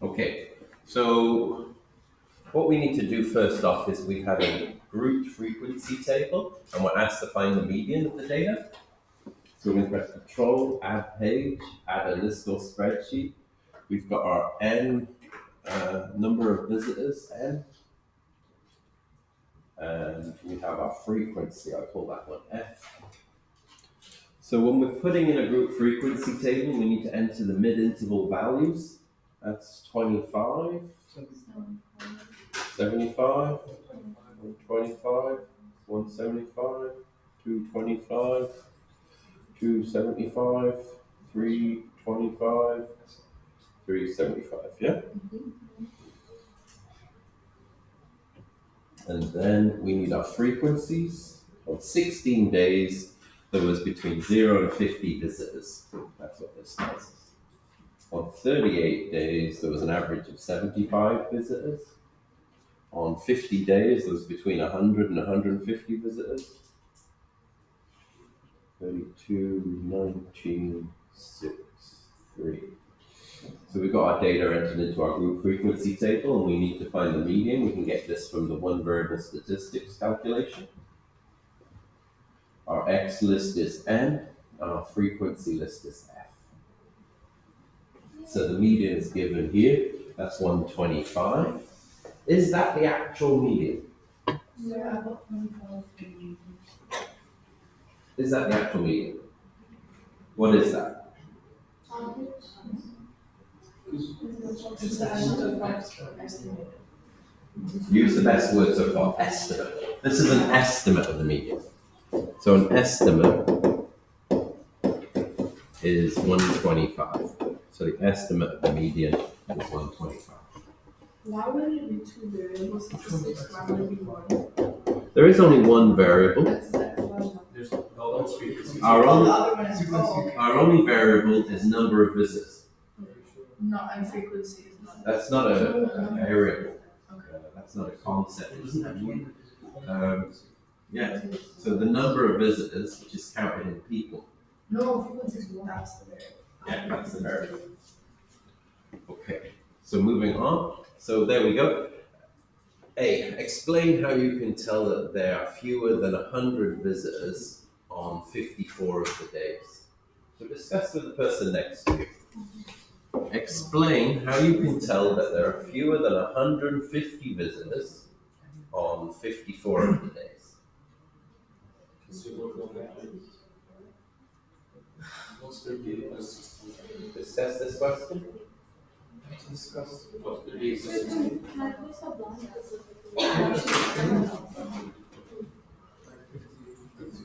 Okay, so what we need to do first off is we have a grouped frequency table and we're asked to find the median of the data. So we're going to press Control, Add Page, add a list or spreadsheet. We've got our N number of visitors, N, and we have our frequency. I'll call that one F. So when we're putting in a group frequency table, we need to enter the mid-interval values. That's 25, 75, 125, 175, 225, 275, 325, 375, yeah? And then we need our frequencies. On 16 days, there was between 0 and 50 visitors. That's what this tells us. On 38 days, there was an average of 75 visitors. On 50 days, there was between 100 and 150 visitors. 32, 19, 6, 3. So we've got our data entered into our group frequency table, and we need to find the median. We can get this from the one variable statistics calculation. Our X list is N, and our frequency list is F. So the median is given here. That's 125. Is that the actual median? Yeah, about 25. Is that the actual median? What is that? Use the best word so far, estimate. This is an estimate of the median. So an estimate is 125. So the estimate of the median is 125. Why would it be two variables? Statistics, why would it be one? There is only one variable. That's one. There's no frequency. Our The only, other one is our only variable is number of visitors. not and frequency is not. That's not a variable. Okay. That's not a concept. Yeah. So the number of visitors, which is counted in people. No, frequency is one. That's the variable. Yeah, that's the variable. Okay. So moving on. So there we go. A, explain how you can tell that there are fewer than 100 visitors on 54 of the days. So discuss with the person next to you. Explain how you can tell that there are fewer than 150 visitors on 54 of the days. Discuss this question. Discuss what the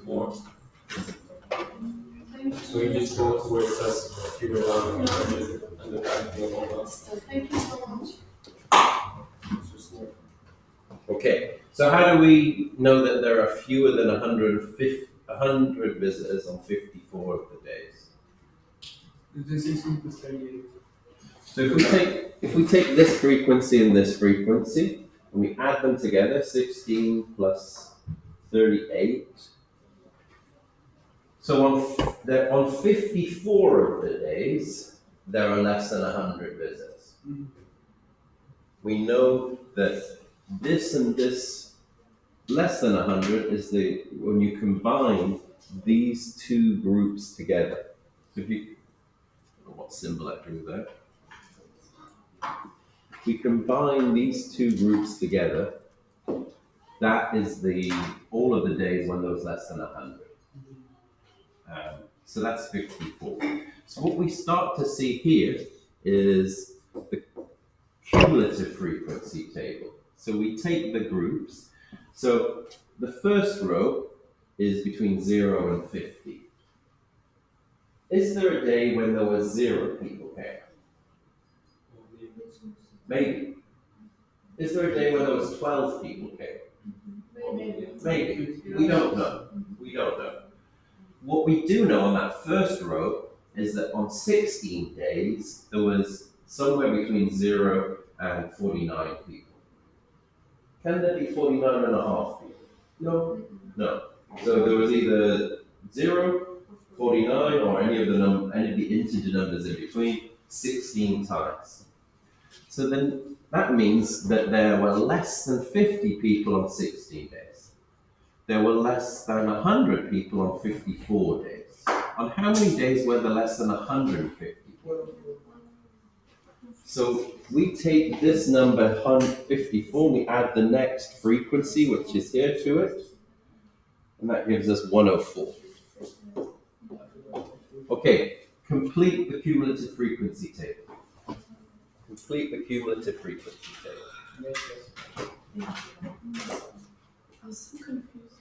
more. So you just go to where it says fewer than 100 and the back of all that. Thank you so much. Okay, so how do we know that there are fewer than 100 visitors on 54 of the days? So if we take this frequency and this frequency, and we add them together, 16 plus 38. So on 54 of the days, there are less than 100 visitors. We know that this and this less than 100 is when you combine these two groups together. So if you, what symbol I drew there? If we combine these two groups together, that is all of the days when there was less than 100. So that's 54. So what we start to see here is the cumulative frequency table. So we take the groups. So the first row is between 0 and 50. Is there a day when there was 0 people here? Maybe. Is there a day when there was 12 people here? Maybe. We don't know. We don't know. What we do know on that first row is that on 16 days, there was somewhere between 0 and 49 people. Can there be 49 and a half people? No. No. So there was either 0, 49, or any of the integer numbers in between 16 times. So then that means that there were less than 50 people on 16 days. There were less than 100 people on 54 days. On how many days were there less than 150 people? So we take this number 154, we add the next frequency, which is here, to it, and that gives us 104. Okay, complete the cumulative frequency table. Complete the cumulative frequency table. I was so confused.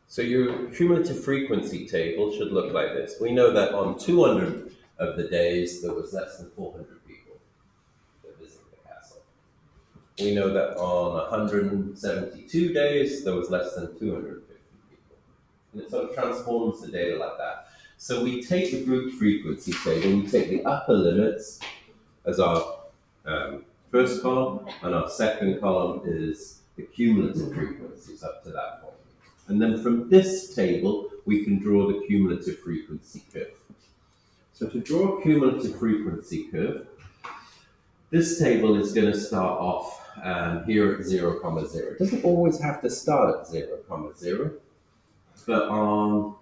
So your cumulative frequency table should look like this. We know that on 200 of the days, there was less than 400 people that visited the castle. We know that on 172 days, there was less than 250 people. And it sort of transforms the data like that. So we take the group frequency table, we take the upper limits as our first column, and our second column is the cumulative frequencies up to that point. And then from this table, we can draw the cumulative frequency curve. So to draw a cumulative frequency curve, this table is going to start off here at 0, 0. It doesn't always have to start at 0, 0, but on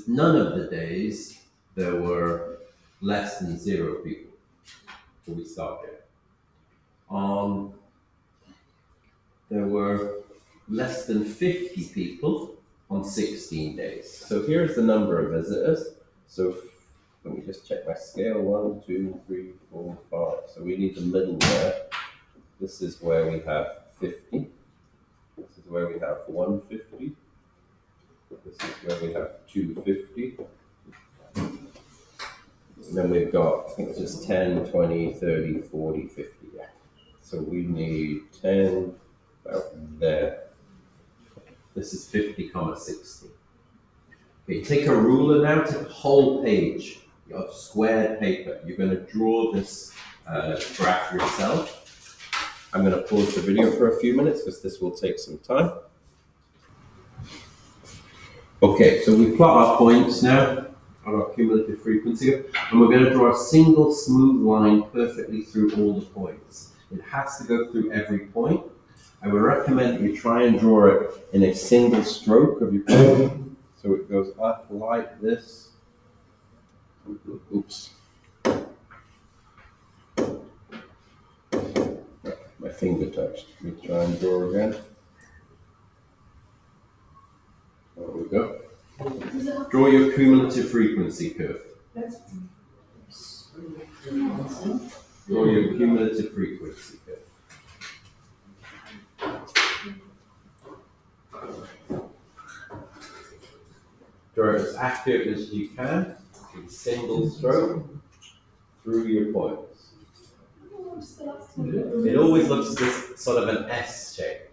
none of the days, there were less than 0 people. So we start here. There were less than 50 people on 16 days. So here's the number of visitors. So let me just check my scale. 1, 2, 3, 4, 5. So we need the middle there. This is where we have 50. This is where we have 150. This is where we have 250. And then we've got, I think it's just 10, 20, 30, 40, 50. Yeah. So we need 10 about there. This is 50, 60. Okay, take a ruler now, take a whole page of squared paper. You're going to draw this graph yourself. I'm going to pause the video for a few minutes because this will take some time. Okay, so we plot our points now on our cumulative frequency, and we're going to draw a single smooth line perfectly through all the points. It has to go through every point. I would recommend that you try and draw it in a single stroke of your pen. So it goes up like this. Oops. My finger touched. Let me try and draw again. There we go. Draw your cumulative frequency curve. Draw your cumulative frequency curve. Draw it as accurate as you can, in single stroke, through your points. It always looks this sort of an S shape.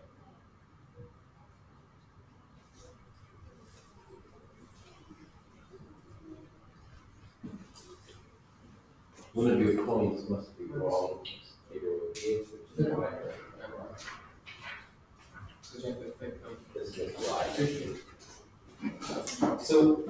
One of your points must be wrong. This is right. So,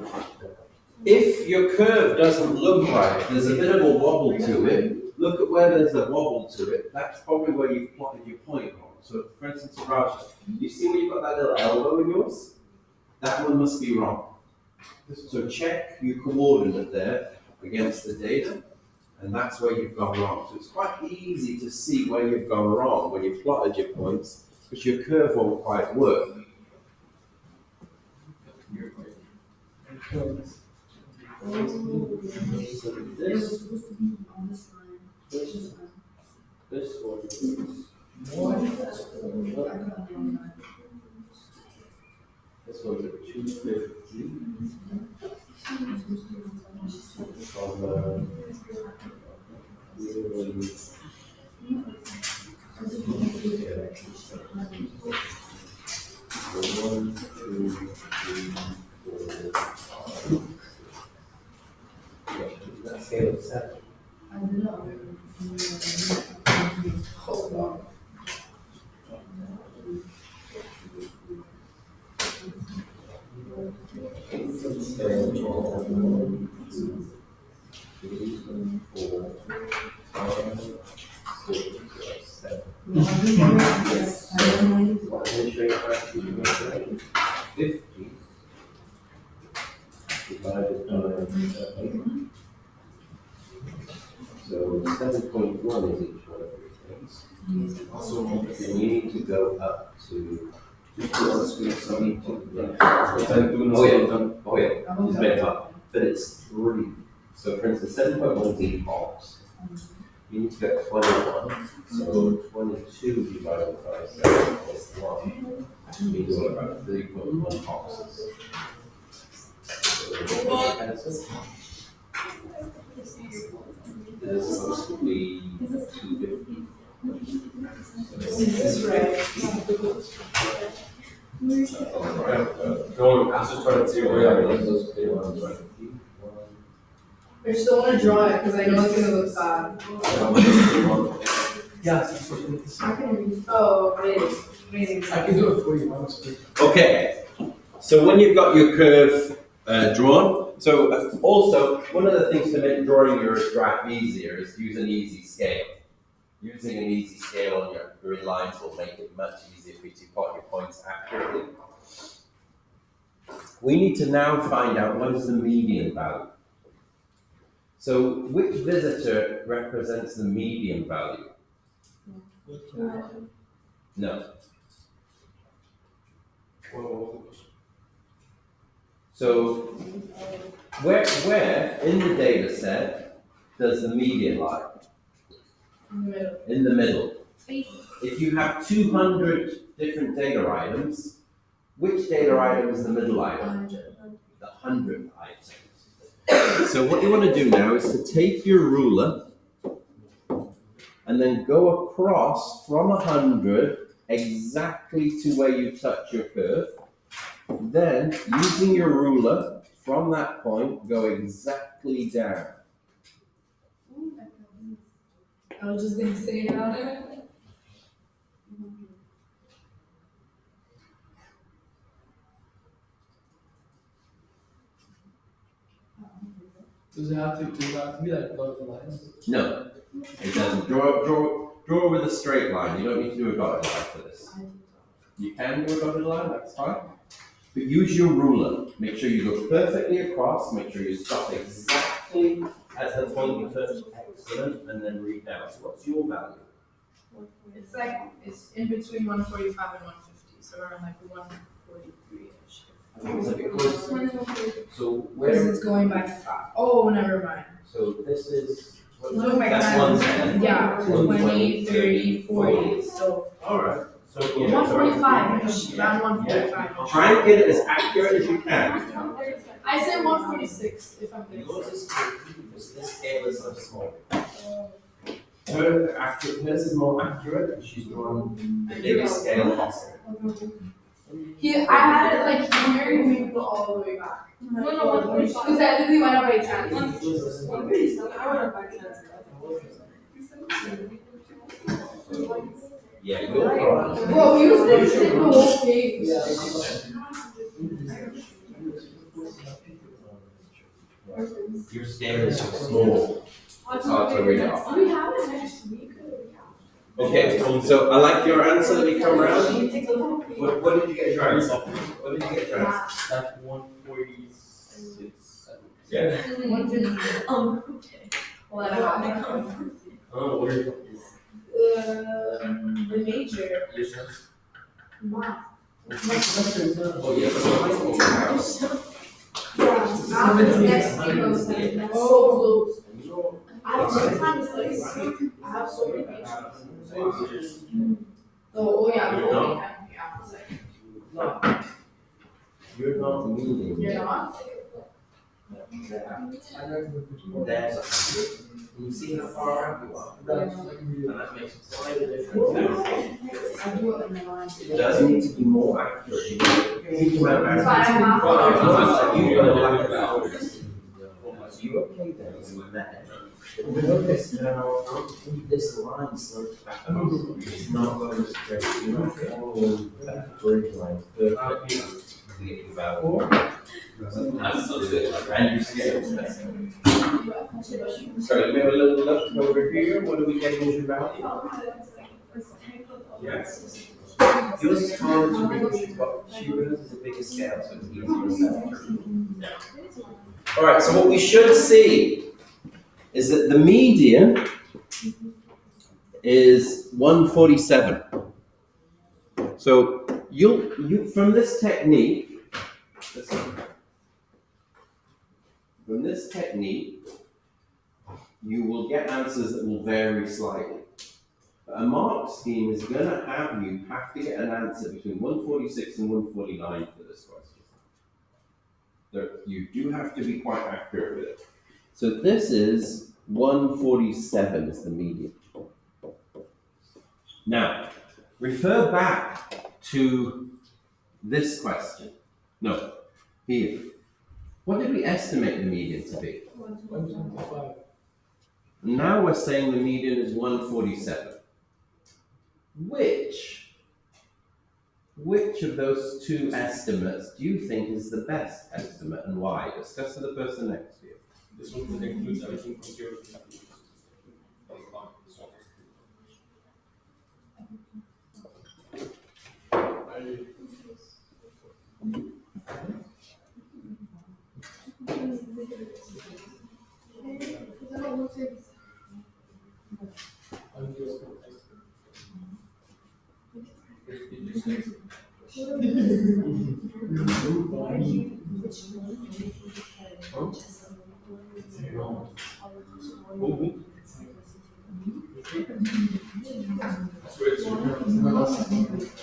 if your curve doesn't look right, there's a bit of a wobble to it. Look at where there's a wobble to it. That's probably where you've plotted your point wrong. So for instance, Raj, you see where you've got that little elbow in yours? That one must be wrong. So check your coordinate there against the data, and that's where you've gone wrong. So it's quite easy to see where you've gone wrong when you've plotted your points, because your curve won't quite work. So this one is this one's at 250 from one, two, three, four, five. That scale of 7. I don't know. Hold on. Scale of 1, 2, 3, 4, 5, 6, 7. Yes. What administrative practice 50 divided by 7. So 7.1 is each one of your things. So you need to go up to just put on the screen so you need to oh yeah, it's made up. But it's 3. So for instance, 7.1 is each box. You need to get 21. So 22 divided by 7 is 1. You do about 3.1 boxes. This is supposed to be 250. Is this right? No, I was just trying to see where I was. I just don't want to draw it because I know it's gonna look bad. Yes, Oh, wait. I can do it for you, honestly. Okay, so when you've got your curve drawn, so also one of the things to make drawing your graph easier is to use an easy scale. Using an easy scale on your grid lines will make it much easier for you to plot your points accurately. We need to now find out what is the median value. So which visitor represents the median value? No. So where in the data set does the median lie? In the middle. If you have 200 different data items, which data item is the middle item? The 100th item. So what you want to do now is to take your ruler and then go across from 100 exactly to where you touch your curve. Then, using your ruler, from that point, go exactly down. I was just gonna say it out there. Does it have to be like dotted lines? No, it doesn't. Draw with a straight line. You don't need to do a dotted line for this. You can do a dotted line, that's fine. But use your ruler. Make sure you go perfectly across. Make sure you stop exactly at the point you touch. Excellent. And then read down. So what's your value? It's like, it's in between 145 and 150, so around like 143-ish. So Because where? it's going by 5. Oh, never mind. So this is. It's going by That's 10. 110. Yeah, 20, 30, 40. So All right. So 145-ish, around 145. Try and get it as accurate as you can. I said 146 if I'm Yours good. is because this scale is so small. Hers is more accurate because she's drawn the biggest scale possible. I had it like here and we go all the way back. No, 145. Because I literally went up by 10. 137. I went up by 10. Yeah, you're right. Bro, you used to take the whole page. Your scale is so small. It's hard to read off. We have it next week. Okay, so I like your answer. Let me come around. What did you get your answer? What did you get your answer? Like 146. Yeah. Oh, what are you? The major. Yes. Math. Oh, yes. Next week, so close. I have so time studies. I have so many pages. Oh yeah, You're not meaning. You're not? There's 100. You see how far out you are. And that makes a slight difference. I do it in my mind. It does need to be more accurate. You remember. Fine, You got a lack of hours. You okay there? You met. We notice that this line slopes back. It's not going straight. You're not following that bridge line perfectly. Absolutely. And you see it. So let me have a little look over here. What are we getting as your value? Yes. Yours is harder to read, but Cuba's is a bigger scale, so it's easier to set. All right, so what we should see is that the median is 147. So you from this technique, you will get answers that will vary slightly. But a mark scheme is going to have to get an answer between 146 and 149 for this question. You do have to be quite accurate with it. So this is 147 is the median. Now, refer back to this question. No, here. What did we estimate the median to be? 125. Now we're saying the median is 147. Which of those two estimates do you think is the best estimate and why? Discuss with the person next to you. This one includes everything from 0 to 50.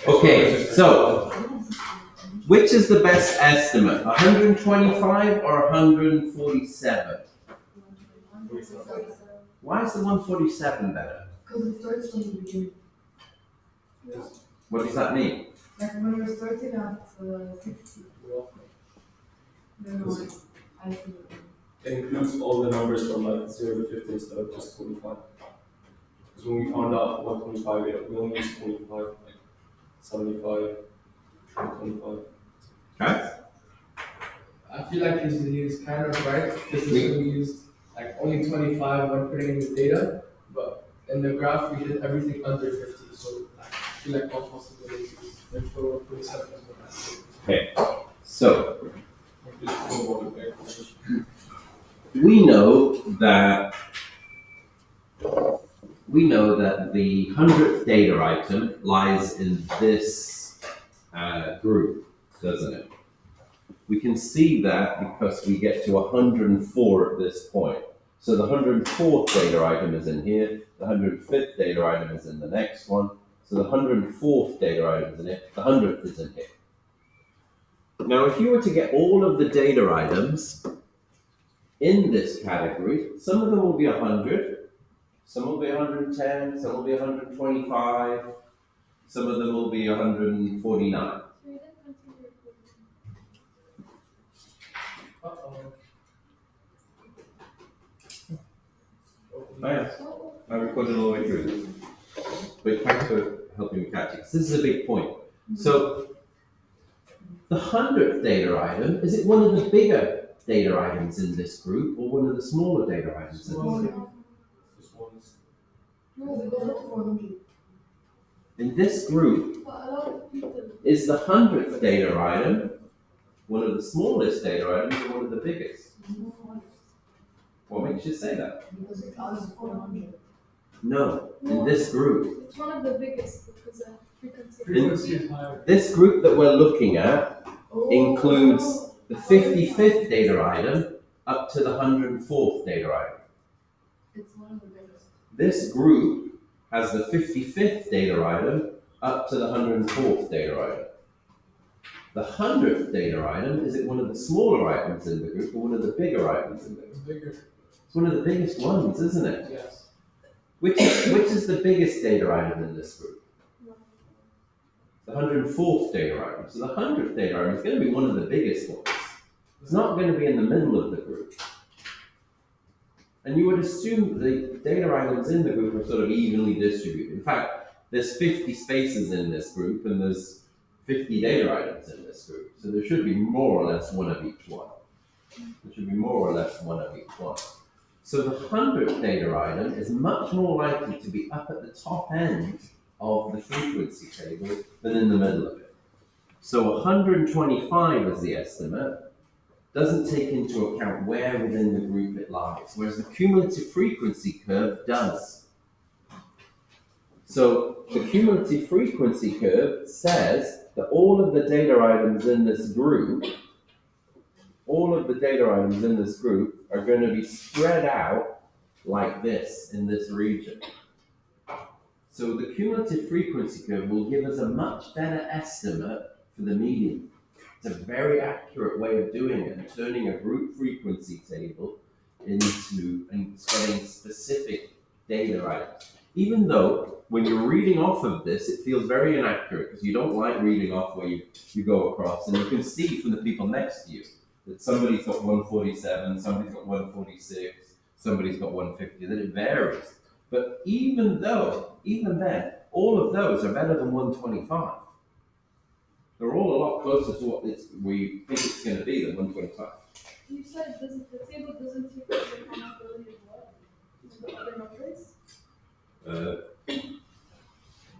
Okay, so which is the best estimate? 125 or 147? Why is the 147 better? Because it starts from the beginning. What does that mean? Like when we're starting at 60. Then I see. It includes all the numbers from like 0 to 50 instead of just 25. Because when we found out 125, we only used 25, like 75, 25. Okay. I feel like he's kind of right because we used like only 25 when putting in the data, but in the graph we did everything under 50. So I feel like all possibilities. Therefore, 27 is what I say. Okay, so we know that the 100th data item lies in this group, doesn't it? We can see that because we get to 104 at this point. So the 104th data item is in here, the 105th data item is in the next one, so the 104th data item is in it, the 100th is in here. Now, if you were to get all of the data items in this category, some of them will be 100, some will be 110, some will be 125, some of them will be 149. Oh yeah, I recorded all the way through. But thanks for helping me catch it. This is a big point. So, the 100th data item, is it one of the bigger data items in this group or one of the smaller data items in this group? No, it goes up to 400. In this group, But a lot of people. is the 100th data item one of the smallest data items or one of the biggest? What makes you say that? Because it costs 400. No, in this group. It's one of the biggest because frequency. Frequency is higher. This group that we're looking at includes the 55th data item up to the 104th data item. It's one of the biggest. This group has the 55th data item up to the 104th data item. The 100th data item is it one of the smaller items in the group or one of the bigger items in the group? Bigger. It's one of the biggest ones, isn't it? Yes. Which is the biggest data item in this group? The 104th data item. So the 100th data item is going to be one of the biggest ones. It's not going to be in the middle of the group. And you would assume the data items in the group are sort of evenly distributed. In fact, there's 50 spaces in this group and there's 50 data items in this group. So there should be more or less one of each one. There should be more or less one of each one. So the 100th data item is much more likely to be up at the top end of the frequency table than in the middle of it. So 125 is the estimate, doesn't take into account where within the group it lies, whereas the cumulative frequency curve does. So the cumulative frequency curve says that all of the data items in this group are going to be spread out like this in this region. So the cumulative frequency curve will give us a much better estimate for the median. It's a very accurate way of doing it, and turning a group frequency table into and getting specific data items. Even though when you're reading off of this, it feels very inaccurate because you don't like reading off where you go across, and you can see from the people next to you that somebody's got 147, somebody's got 146, somebody's got 150, that it varies. But even then, all of those are better than 125. They're all a lot closer to what we think it's going to be than 125. You said the table doesn't take into accountability of what? The other numbers?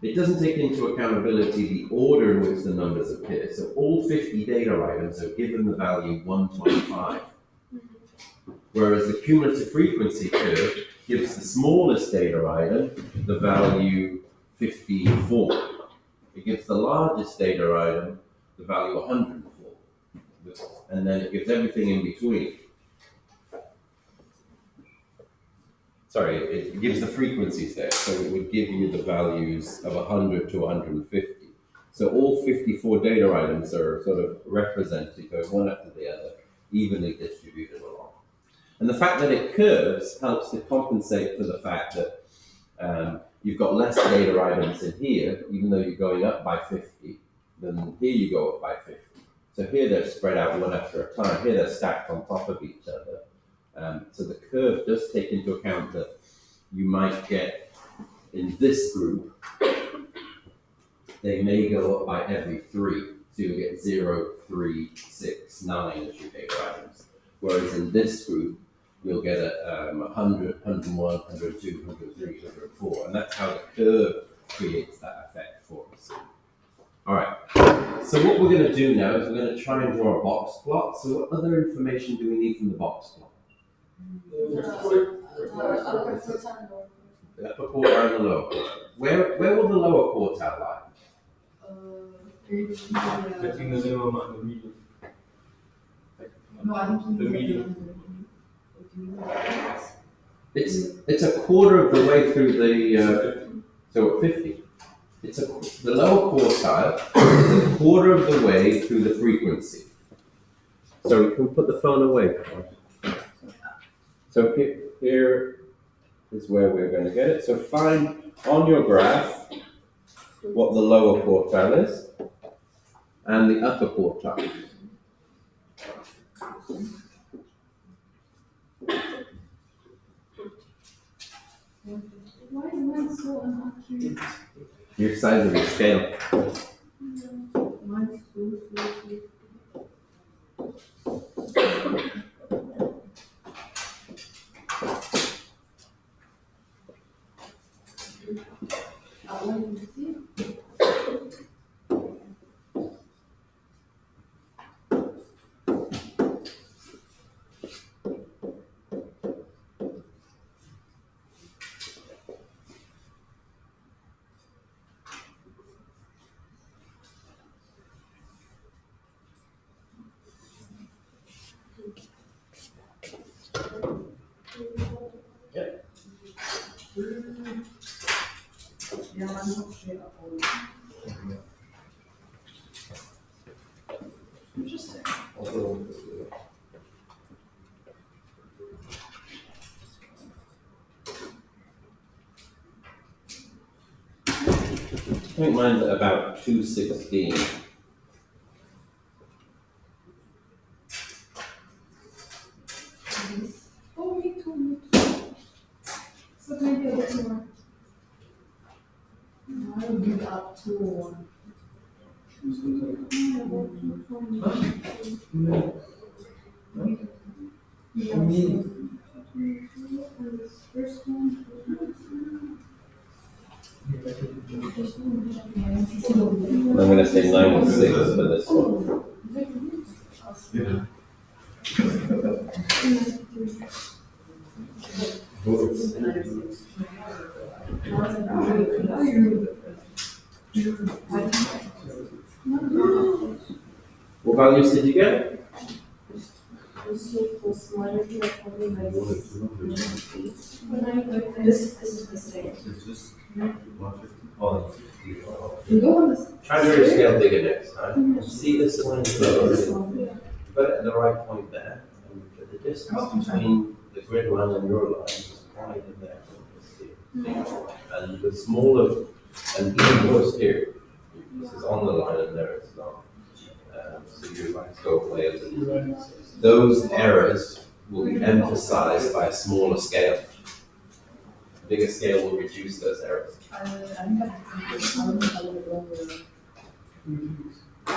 It doesn't take into accountability the order in which the numbers appear. So all 50 data items are given the value 125. Whereas the cumulative frequency curve gives the smallest data item the value 54. It gives the largest data item the value 104. And then it gives everything in between. Sorry, it gives the frequencies there. So it would give you the values of 100 to 150. So all 54 data items are sort of represented, goes one after the other, evenly distributed along. And the fact that it curves helps to compensate for the fact that you've got less data items in here, even though you're going up by 50, then here you go up by 50. So here they're spread out one after a time. Here they're stacked on top of each other. So the curve does take into account that you might get, in this group, they may go up by every 3. So you'll get 0, 3, 6, 9 as your data items. Whereas in this group, you'll get 100, 101, 102, 103, 104. And that's how the curve creates that effect for us. All right. So what we're going to do now is we're going to try and draw a box plot. So what other information do we need from the box plot? The upper quartile and the lower quartile. Where will the lower quartile lie? Between the minimum and the median. No, I think The median. It's a quarter of the way through the so at 50. The lower quartile is a quarter of the way through the frequency. So we can put the phone away. So here is where we're going to get it. So find on your graph what the lower quartile is and the upper quartile. why is mine so inaccurate? Your size of your scale. Mine's so. What do you see? Interesting. I think mine's at about 216. Oh, me too. So maybe a bit more. No, I would give up to I'm gonna say 96 for this one. What values did you get? This is the same. Try to do scale bigger next time. See this line lower. Put it at the right point there. And the distance between the grid line and your line is right in there. And the smaller, and even worse here, this is on the line and there it's not. So your lines go away a little. Those errors will be emphasized by a smaller scale. A bigger scale will reduce those errors.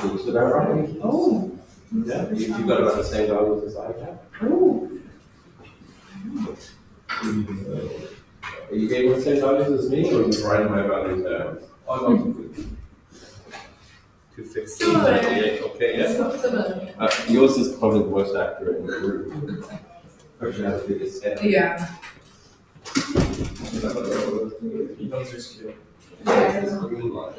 Looks about right. Oh. Yeah, you've got about the same values as I have. Oh. Are you getting the same values as me, or are you writing my values down? Oh, no. 215, 98, okay, yeah. Similar. Yours is probably the most accurate in the group. Actually, has the biggest scale. Yeah. He knows your skill. Green line.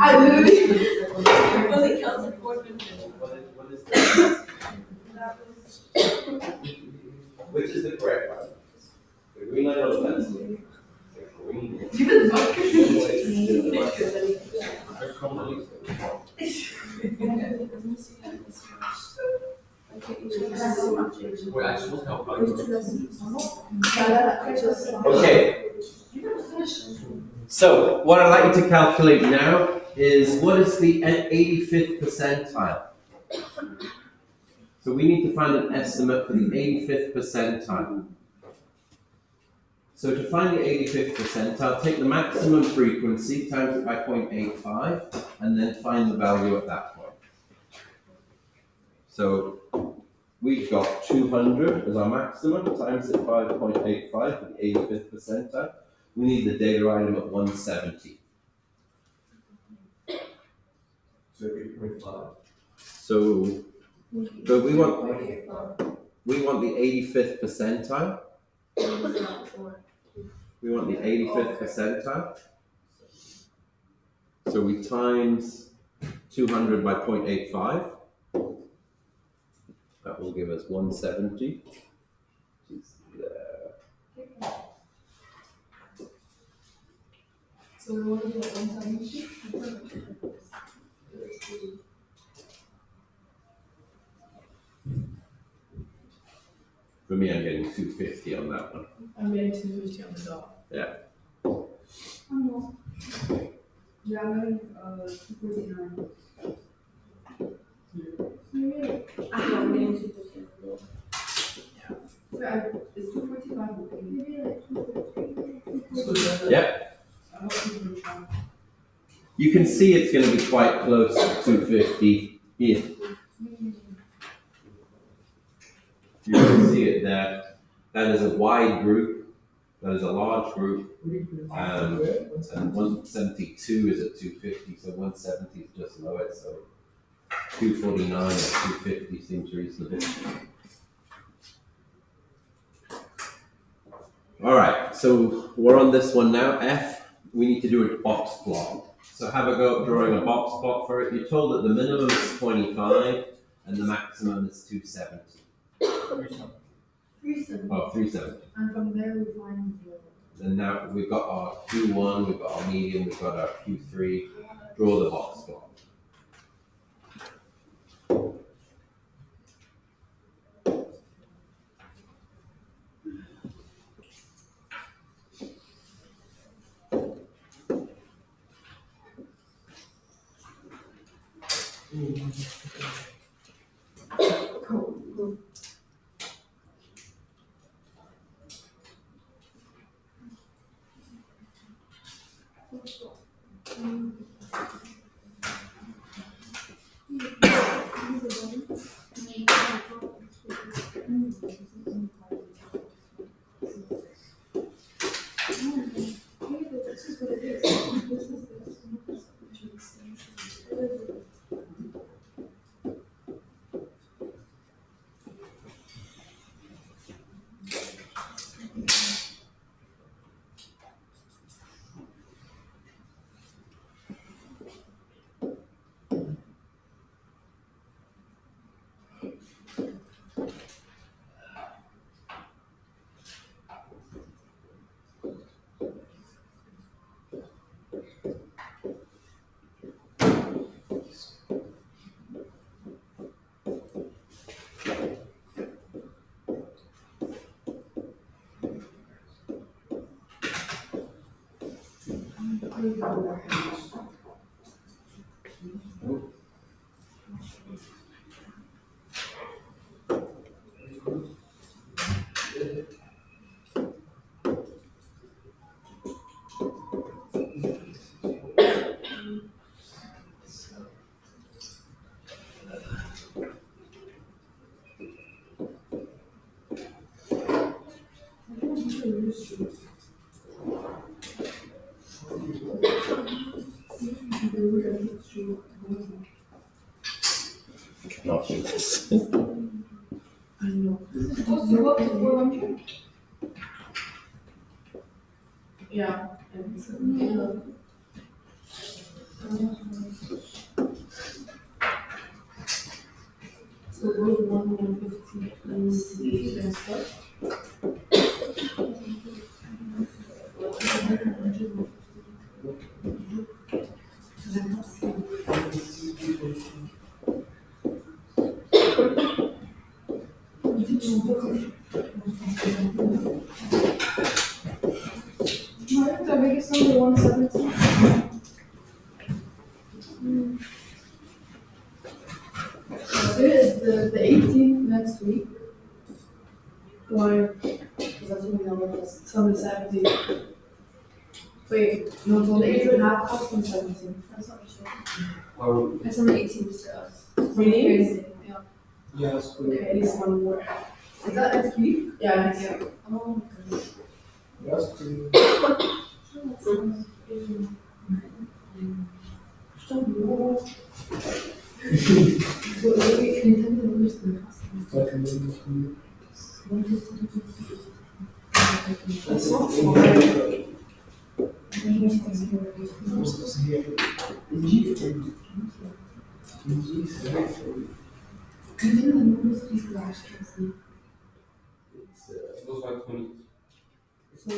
I literally only counted 4 minutes. What is that? Which is the correct one? The green line or the pencil? The green one. You can Okay. So, what I'd like you to calculate now is what is the 85th percentile? So we need to find an estimate for the 85th percentile. So to find the 85th percentile, take the maximum frequency, times it by 0.85, and then find the value at that point. So we've got 200 as our maximum, times it by 0.85 for the 85th percentile. We need the data item at 170. So 8.5. So, but we want the 85th percentile. We want the 85th percentile. So we times 200 by 0.85. That will give us 170. Which is there. So we want to do 170? For me, I'm getting 250 on that one. I'm getting 250 on the dot. Yeah. No. Yeah, I'm getting 249. I'm getting 250. Yeah. So it's 245 okay? Maybe like 250. Yeah. You can see it's going to be quite close to 250 here. You can see it there. That is a wide group. That is a large group. And 172 is at 250, so 170 is just below it. So 249 or 250 seems reasonable. All right, so we're on this one now. F, we need to do a box plot. So have a go at drawing a box plot for it. You're told that the minimum is 25 and the maximum is 270. 370. Oh, 370. And from there we find And now we've got our Q1, we've got our medium, we've got our Q3. Draw the box plot. This is what it is. This is Not do this. I know. This is supposed to go up to 400. Yeah. So it goes 150 and see and stuff. Mark, the biggest number 170. There is the 18th next week. Why? Because that's when we know what it's 70. Wait, no, the 8th and a half cost on 17. That's not true. It's on the 18th for us. Really? Yeah. Yes, Okay, at least one more. Is that next week? Yeah, next week. Oh my goodness. That's pretty. So maybe can you tell me the numbers to the customer? That's not small. Can you tell me the numbers please for our Tracy? It goes by 20. So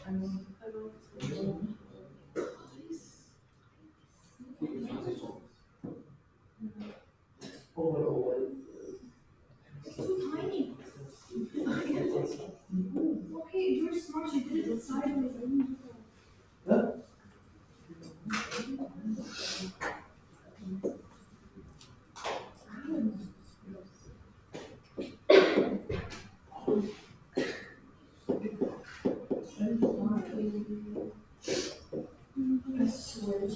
I know. It's too tiny. Okay, you're smart, you did it sideways. I swear.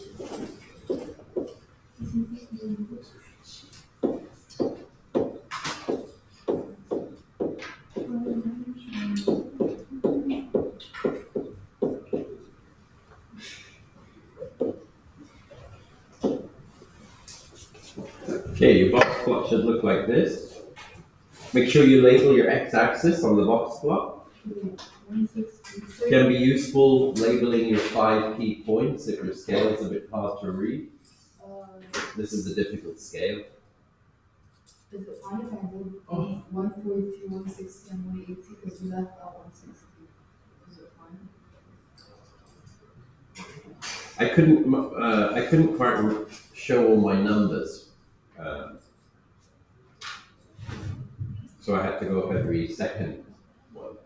Okay, your box plot should look like this. Make sure you label your x-axis on the box plot. Can be useful labeling your 5 key points if your scale is a bit hard to read. This is a difficult scale. Is it fine if I do 143, 160, and 180, because we left out 160. Is it fine? I couldn't quite show all my numbers. So I had to go up every second one.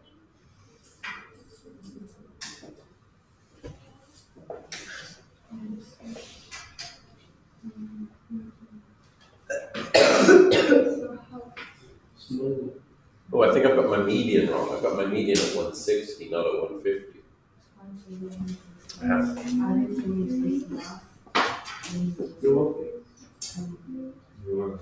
Oh, I think I've got my median wrong. I've got my median at 160, not at 150. I have. You're welcome. You're welcome.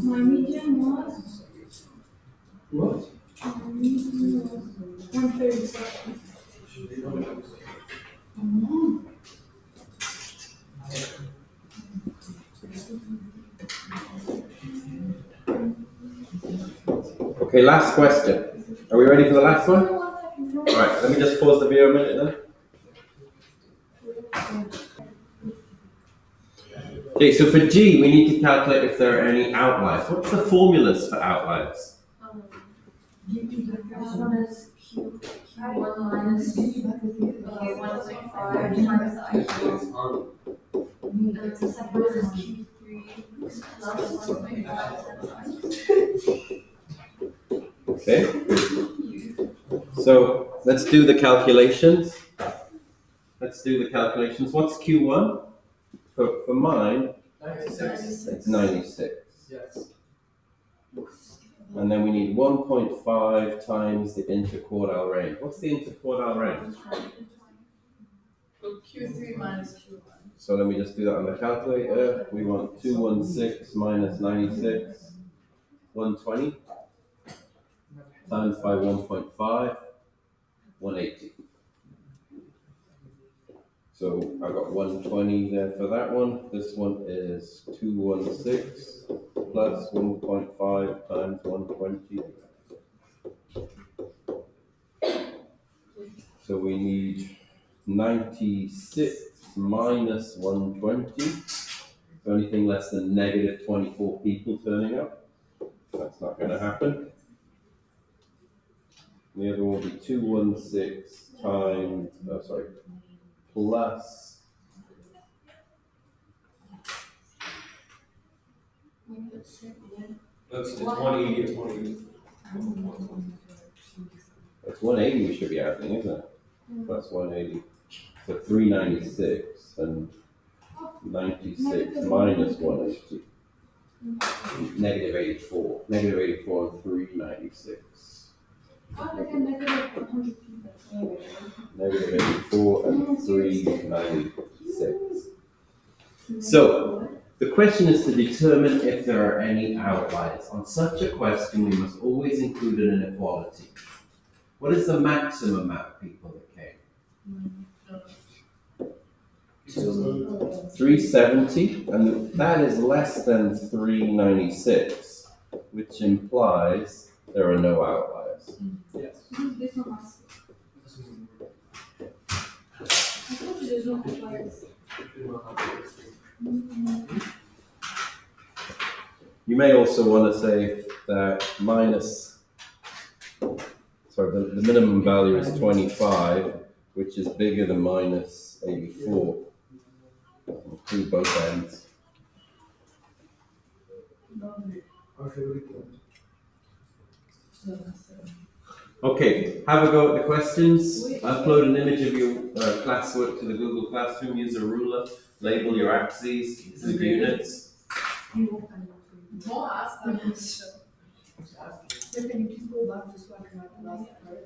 My median was What? 137. Okay, last question. Are we ready for the last one? Alright, let me just pause the video a minute then. Okay, so for G, we need to calculate if there are any outliers. What's the formulas for outliers? First one is Q1 minus Q1.5 times the AISL. And the second one is Q3 plus 1.5 times Okay. So let's do the calculations. What's Q1? For mine, 96. it's 96. Yes. And then we need 1.5 times the interquartile range. What's the interquartile range? Q3 minus Q1. So let me just do that on the calculator. We want 216 minus 96, 120 times by 1.5, 180. So I got 120 there for that one. This one is 216 plus 1.5 times 120. So we need 96 minus 120. So anything less than negative 24 people turning up. That's not going to happen. The other one will be 216 times, plus It's 180, it's 180. That's 180 we should be adding, isn't it? Plus 180. So 396 and 96 minus 180. Negative 84. Negative 84 and 396. Negative 84 and 396. So, the question is to determine if there are any outliers. On such a question, we must always include an inequality. What is the maximum amount of people that came? 370, and that is less than 396, which implies there are no outliers. Yes. You may also want to say that the minimum value is 25, which is bigger than minus 84. Include both ends. Okay, have a go at the questions. Upload an image of your classwork to the Google Classroom. Use a ruler. Label your axes, the units. Don't ask that question. Can you just go back to so I can write the last part?